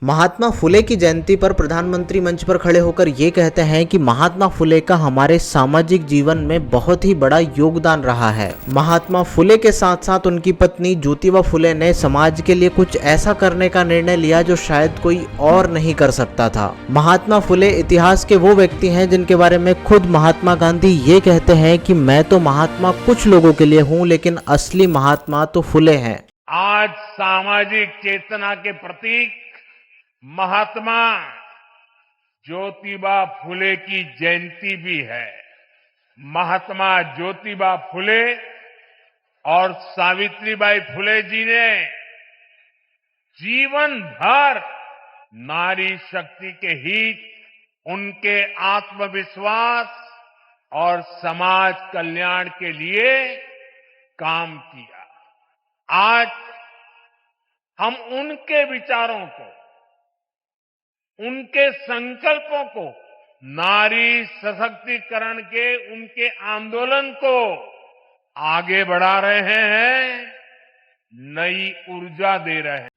महात्मा फुले की जयंती पर प्रधानमंत्री मंच पर खड़े होकर ये कहते हैं कि महात्मा फुले का हमारे सामाजिक जीवन में बहुत ही बड़ा योगदान रहा है। महात्मा फुले के साथ साथ उनकी पत्नी ज्योतिबा फुले ने समाज के लिए कुछ ऐसा करने का निर्णय लिया जो शायद कोई और नहीं कर सकता था। महात्मा फुले इतिहास के वो व्यक्ति हैं जिनके बारे में खुद महात्मा गांधी ये कहते हैं कि मैं तो महात्मा कुछ लोगों के लिए हूँ, लेकिन असली महात्मा तो फुले हैं। आज सामाजिक चेतना के प्रतीक महात्मा ज्योतिबा फुले की जयंती भी है। महात्मा ज्योतिबा फुले और सावित्रीबाई फुले जी ने जीवन भर नारी शक्ति के हित, उनके आत्मविश्वास और समाज कल्याण के लिए काम किया। आज हम उनके विचारों को, उनके संकल्पों को, नारी सशक्तिकरण के उनके आंदोलन को आगे बढ़ा रहे हैं, नई ऊर्जा दे रहे हैं।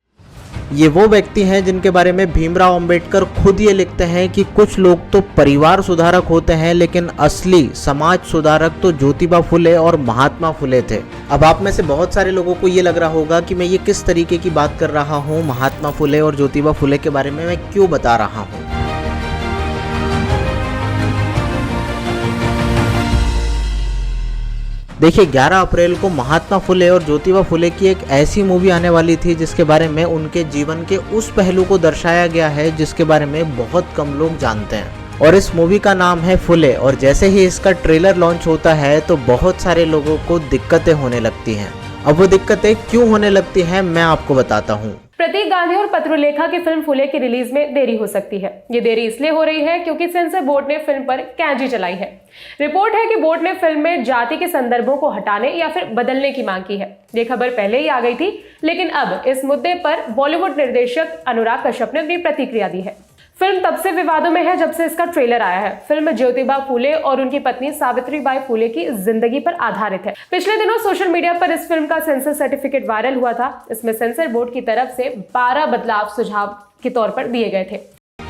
ये वो व्यक्ति हैं जिनके बारे में भीमराव अंबेडकर खुद ये लिखते हैं कि कुछ लोग तो परिवार सुधारक होते हैं, लेकिन असली समाज सुधारक तो ज्योतिबा फुले और महात्मा फुले थे। अब आप में से बहुत सारे लोगों को ये लग रहा होगा कि मैं ये किस तरीके की बात कर रहा हूँ, महात्मा फुले और ज्योतिबा फुले के बारे में मैं क्यों बता रहा हूँ। देखिए, 11 अप्रैल को महात्मा फुले और ज्योतिबा फुले की एक ऐसी मूवी आने वाली थी जिसके बारे में उनके जीवन के उस पहलू को दर्शाया गया है जिसके बारे में बहुत कम लोग जानते हैं। और इस मूवी का नाम है फुले। और जैसे ही इसका ट्रेलर लॉन्च होता है तो बहुत सारे लोगों को दिक्कतें होने लगती हैं। अब वो दिक्कतें क्यों होने लगती हैं मैं आपको बताता हूँ। प्रतीक गांधी और पत्रुलेखा की फिल्म फुले की रिलीज में देरी हो सकती है। ये देरी इसलिए हो रही है क्योंकि सेंसर बोर्ड ने फिल्म पर कैंची चलाई है। रिपोर्ट है कि बोर्ड ने फिल्म में जाति के संदर्भों को हटाने या फिर बदलने की मांग की है। ये खबर पहले ही आ गई थी, लेकिन अब इस मुद्दे पर बॉलीवुड निर्देशक अनुराग कश्यप ने अपनी प्रतिक्रिया दी है। फिल्म तब से विवादों में है जब से इसका ट्रेलर आया है। फिल्म ज्योतिबा फुले और उनकी पत्नी सावित्रीबाई फुले की जिंदगी पर आधारित है। पिछले दिनों सोशल मीडिया पर इस फिल्म का सेंसर सर्टिफिकेट वायरल हुआ था। इसमें सेंसर बोर्ड की तरफ से 12 बदलाव सुझाव के तौर पर दिए गए थे।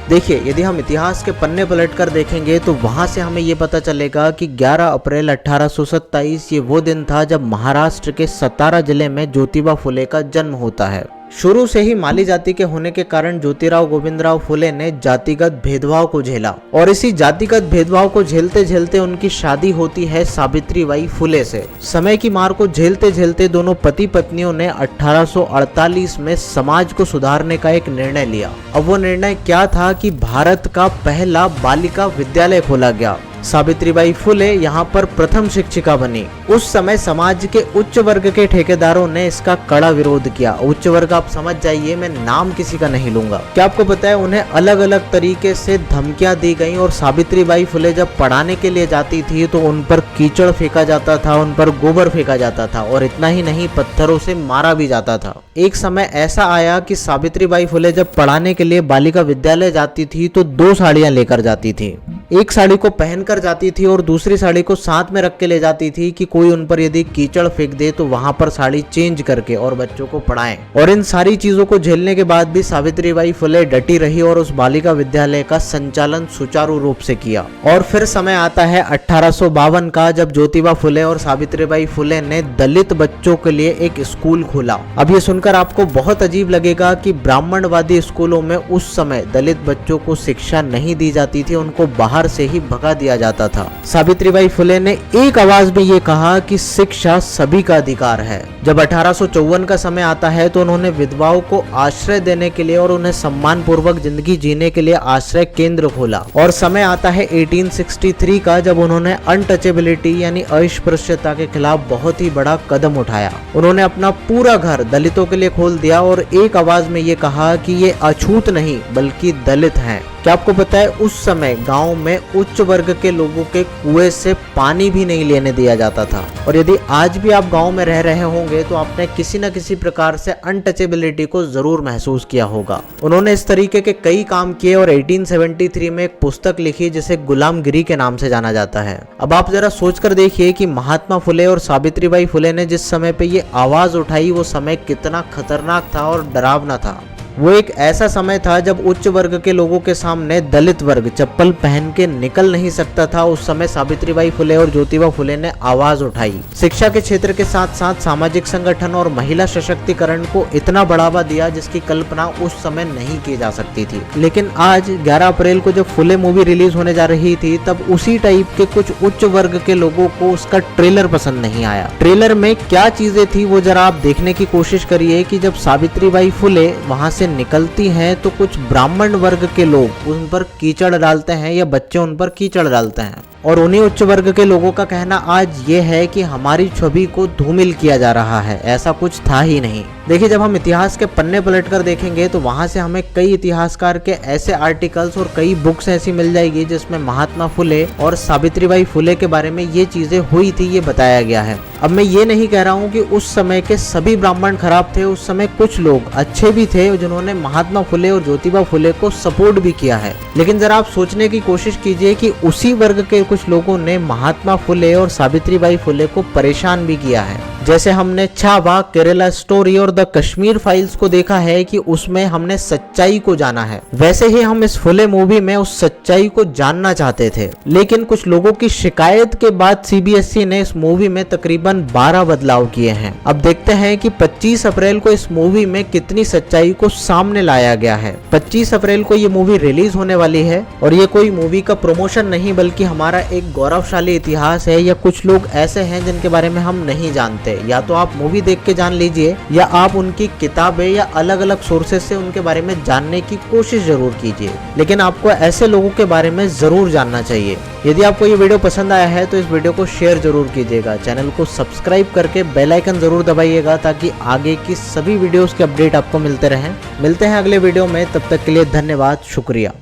देखिए, यदि हम इतिहास के पन्ने पलटकर देखेंगे तो वहां से हमें ये पता चलेगा कि 11 अप्रैल 1827 ये वो दिन था जब महाराष्ट्र के सतारा जिले में ज्योतिबा फुले का जन्म होता है। शुरू से ही माली जाति के होने के कारण ज्योतिराव गोविंदराव फुले ने जातिगत भेदभाव को झेला और इसी जातिगत भेदभाव को झेलते झेलते उनकी शादी होती है सावित्रीबाई फुले से। समय की मार को झेलते झेलते दोनों पति पत्नियों ने 1848 में समाज को सुधारने का एक निर्णय लिया। अब वो निर्णय क्या था कि भारत का पहला बालिका विद्यालय खोला गया। सावित्रीबाई फुले यहाँ पर प्रथम शिक्षिका बनी। उस समय समाज के उच्च वर्ग के ठेकेदारों ने इसका कड़ा विरोध किया। उच्च वर्ग आप समझ जाइए, मैं नाम किसी का नहीं लूंगा। क्या आपको पता है, उन्हें अलग अलग तरीके से धमकियां दी गई और सावित्रीबाई फुले जब पढ़ाने के लिए जाती थी तो उन पर कीचड़ फेंका जाता था, उन पर गोबर फेंका जाता था और इतना ही नहीं, पत्थरों से मारा भी जाता था। एक समय ऐसा आया कि सावित्रीबाई फुले जब पढ़ाने के लिए बालिका विद्यालय जाती थी तो 2 साड़ियां लेकर जाती थी। एक साड़ी को पहनकर जाती थी और दूसरी साड़ी को साथ में रख के ले जाती थी कि कोई उन पर यदि कीचड़ फेंक दे तो वहां पर साड़ी चेंज करके और बच्चों को पढ़ाएं। और इन सारी चीजों को झेलने के बाद भी सावित्रीबाई फुले डटी रही और उस बालिका विद्यालय का संचालन सुचारू रूप से किया। और फिर समय आता है 1852 का, जब ज्योतिबा फुले और सावित्रीबाई फुले ने दलित बच्चों के लिए एक स्कूल खोला। अब ये सुनकर आपको बहुत अजीब लगेगा कि ब्राह्मणवादी स्कूलों में उस समय दलित बच्चों को शिक्षा नहीं दी जाती थी, उनको बाहर से ही भगा दिया जाता था। सावित्रीबाई फुले ने एक आवाज में ये कहा कि शिक्षा सभी का अधिकार है। जब 1854 का समय आता है तो उन्होंने विधवाओं को आश्रय देने के लिए और उन्हें सम्मान पूर्वक जिंदगी जीने के लिए आश्रय केंद्र खोला। और समय आता है 1863 का, जब उन्होंने अनटचेबिलिटी यानी अस्पृश्यता के खिलाफ बहुत ही बड़ा कदम उठाया। उन्होंने अपना पूरा घर दलितों के लिए खोल दिया और एक आवाज में ये कहा कि ये अछूत नहीं बल्कि दलित हैं। क्या आपको पता है, उस समय गांव में उच्च वर्ग के लोगों के कुएं से पानी भी नहीं लेने दिया जाता था। और यदि आज भी आप गांव में रह रहे होंगे तो आपने किसी न किसी प्रकार से अनटचेबिलिटी को जरूर महसूस किया होगा। उन्होंने इस तरीके के कई काम किए और 1873 में एक पुस्तक लिखी जिसे गुलामगिरी के नाम से जाना जाता है। अब आप जरा सोचकर देखिए कि महात्मा फुले और सावित्रीबाई फुले ने जिस समय पे ये आवाज उठाई वो समय कितना खतरनाक था और डरावना था। वो एक ऐसा समय था जब उच्च वर्ग के लोगों के सामने दलित वर्ग चप्पल पहन के निकल नहीं सकता था। उस समय सावित्रीबाई फुले और ज्योतिबा फुले ने आवाज उठाई। शिक्षा के क्षेत्र के साथ साथ सामाजिक संगठन और महिला सशक्तिकरण को इतना बढ़ावा दिया जिसकी कल्पना उस समय नहीं की जा सकती थी। लेकिन आज 11 अप्रैल को जब फुले मूवी रिलीज होने जा रही थी तब उसी टाइप के कुछ उच्च वर्ग के लोगों को उसका ट्रेलर पसंद नहीं आया। ट्रेलर में क्या चीजें थी वो जरा आप देखने की कोशिश करिए कि जब सावित्रीबाई फुले वहां से निकलती हैं तो कुछ ब्राह्मण वर्ग के लोग उन पर कीचड़ डालते हैं या बच्चे उन पर कीचड़ डालते हैं और उन्हीं उच्च वर्ग के लोगों का कहना आज ये है कि हमारी छवि को धूमिल किया जा रहा है। ऐसा कुछ था ही नहीं। देखिए, जब हम इतिहास के पन्ने पलटकर देखेंगे तो वहां से हमें कई इतिहासकार के ऐसे आर्टिकल्स और कई बुक्स ऐसी मिल जाएगी जिसमें महात्मा फुले और सावित्रीबाई फुले के बारे में ये चीजें हुई थी ये बताया गया है। अब मैं ये नहीं कह रहा हूँ कि उस समय के सभी ब्राह्मण खराब थे। उस समय कुछ लोग अच्छे भी थे जिन्होंने महात्मा फुले और ज्योतिबा फुले को सपोर्ट भी किया है। लेकिन जरा आप सोचने की कोशिश कीजिए कि उसी वर्ग के कुछ लोगों ने महात्मा फुले और सावित्रीबाई फुले को परेशान भी किया है। जैसे हमने छावा, केरला स्टोरी और द कश्मीर फाइल्स को देखा है कि उसमें हमने सच्चाई को जाना है, वैसे ही हम इस फुले मूवी में उस सच्चाई को जानना चाहते थे। लेकिन कुछ लोगों की शिकायत के बाद सीबीएसई ने इस मूवी में तकरीबन 12 बदलाव किए हैं। अब देखते हैं कि 25 अप्रैल को इस मूवी में कितनी सच्चाई को सामने लाया गया है। 25 अप्रैल को ये मूवी रिलीज होने वाली है और ये कोई मूवी का प्रमोशन नहीं बल्कि हमारा एक गौरवशाली इतिहास है या कुछ लोग ऐसे हैं जिनके बारे में हम नहीं जानते। या तो आप मूवी देख के जान लीजिए या आप उनकी किताबें या अलग अलग सोर्सेज से उनके बारे में जानने की कोशिश जरूर कीजिए। लेकिन आपको ऐसे लोगों के बारे में जरूर जानना चाहिए। यदि आपको ये वीडियो पसंद आया है तो इस वीडियो को शेयर जरूर कीजिएगा। चैनल को सब्सक्राइब करके बेल आइकन जरूर दबाइएगा ताकि आगे की सभी वीडियोस के अपडेट आपको मिलते रहें। मिलते हैं अगले वीडियो में, तब तक के लिए धन्यवाद, शुक्रिया।